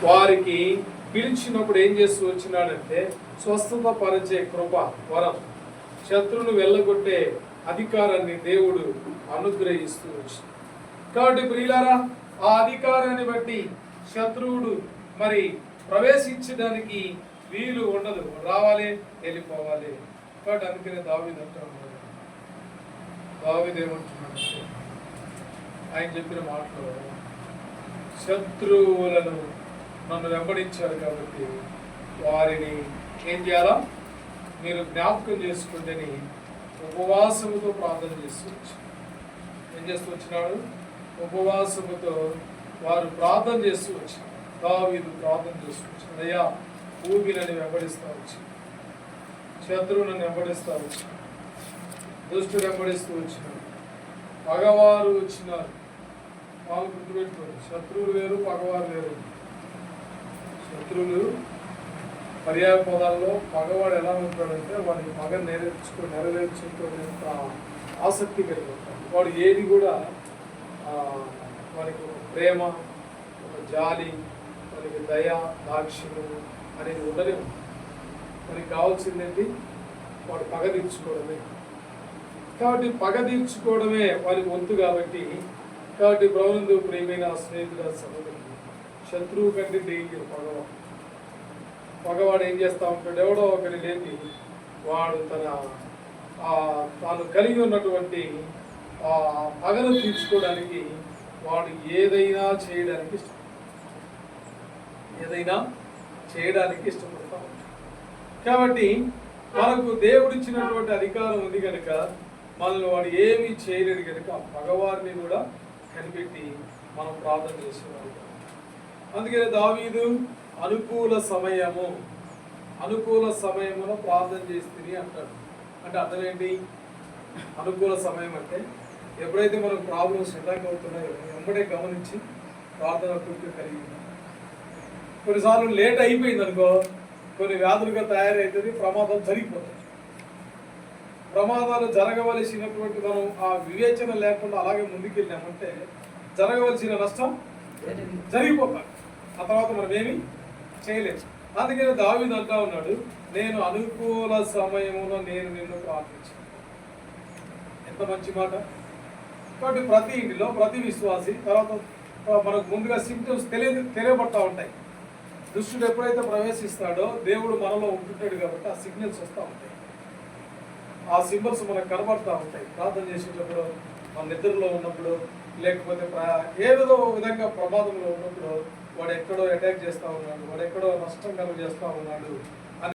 వారికి పిలిచినప్పుడు ఏం చేస్తూ వచ్చినాడంటే స్వస్థత పరిచే కృప వరం, శత్రువును వెళ్ళగొట్టే అధికారాన్ని దేవుడు అనుగ్రహిస్తూ వచ్చింది. కాబట్టి ప్రియులారా, ఆ అధికారాన్ని బట్టి శత్రువుడు మరి ప్రవేశించడానికి వీలు ఉండదు. రావాలి, వెళ్ళిపోవాలి. కాబట్టి అందుకనే దావీదు అంటున్నాడు, దావీదు ఏమంటున్నాడంటే ఆయన చెప్పిన మాటలు, శత్రువులను నన్ను వెంబడించారు కాబట్టి వారిని ఏం చేయాలా, మీరు జ్ఞాపకం చేసుకుంటేని ఉపవాసముతో ప్రార్థన చేస్తూ వచ్చాడు. ఏం చేస్తూ వచ్చినాడు? ఉపవాసముతో వారు ప్రార్థన చేస్తూ వచ్చారు. దావీదు ప్రార్థన చేస్తూ వచ్చాడు, అయ్యా భూమి నన్ను వెంబడిస్తా వచ్చి, శత్రువు నన్ను వెంబడిస్తా వచ్చి, దుష్టుడు వెంబడిస్తూ వచ్చినాడు, పగవారు వచ్చినారు. వాళ్ళు గుర్తుపెట్టుకోండి, శత్రువులు వేరు, పగవారు వేరు. శత్రువులు పర్యాయ పదాల్లో పగవాడు ఎలా ఉంటాడంటే వాడిని పగ నెరవేర్చుకునేంత ఆసక్తి కలిగి ఉంటాడు. వాడు ఏది కూడా వానికి ఒక ప్రేమ, ఒక జాలి, వానికి దయ, దాక్షిణ్యం అనేది ఉండలేము. మనకి కావాల్సిందేంటి? వాడు పగ తీర్చుకోవడమే. కాబట్టి పగ తీర్చుకోవడమే వారి వంతు. కాబట్టి ప్రభునందు ప్రియమైన స్నేహితుల సహోదరులు, శత్రువు కంటే డేంజర్ పగవాడు ఏం చేస్తూ ఉంటాడు? ఎవడో ఒకరి లేని వాడు తాను కలిగి ఉన్నటువంటి పగను తీర్చుకోవడానికి వాడు ఏదైనా చేయడానికి ఇష్టపడతా ఉంటాడు. కాబట్టి మనకు దేవుడిచ్చినటువంటి అధికారం ఉంది కనుక మనల్ని వాడు ఏమీ చేయలేడు కనుక పగవారిని కూడా కనిపెట్టి మనం ప్రార్థన చేసేవాడు. అందుకని దావీదు అనుకూల సమయములో ప్రార్థన చేస్తుంది అంటాడు. అంటే అర్థం ఏంటి? అనుకూల సమయం అంటే ఎప్పుడైతే మనకు ప్రాబ్లమ్స్ ఎలాగ అవుతున్నాయో వెంబడే గమనించి ప్రార్థన పూర్తి కలిగి ఉన్నాం. కొన్నిసార్లు లేట్ అయిపోయింది అనుకో, కొన్ని వ్యాధులుగా తయారైతుంది, ప్రమాదం జరిగిపోతుంది. ప్రమాదాలు జరగవలసినటువంటి మనం ఆ వివేచన లేకుండా అలాగే ముందుకెళ్ళామంటే జరగవలసిన నష్టం జరిగిపోతాం. ఆ తర్వాత మనం ఏమి చేయలేదు. అందుకని దావీదు అంటా ఉన్నాడు, నేను అనుకూల సమయంలో నేను నిన్ను ప్రార్థించాను. ఎంత మంచి మాట! కాబట్టి ప్రతి ఇంటిలో ప్రతి విశ్వాసి తర్వాత మనకు ముందుగా సింప్టమ్స్ తెలియబడతా ఉంటాయి. దుష్టుడు ఎప్పుడైతే ప్రవేశిస్తాడో దేవుడు మనలో ఉంటుంటాడు కాబట్టి ఆ సిగ్నల్స్ వస్తూ ఉంటాయి, ఆ సింబల్స్ మనకు కనబడతా ఉంటాయి. ప్రార్థన చేసేటప్పుడు, మన నిద్రలో ఉన్నప్పుడు, లేకపోతే ఏదో విధంగా ప్రమాదంలో ఉన్నప్పుడు వాడు ఎక్కడో అటాక్ చేస్తూ ఉన్నాడు, వాడు ఎక్కడో నష్టం కలుగజేస్తూ ఉన్నాడు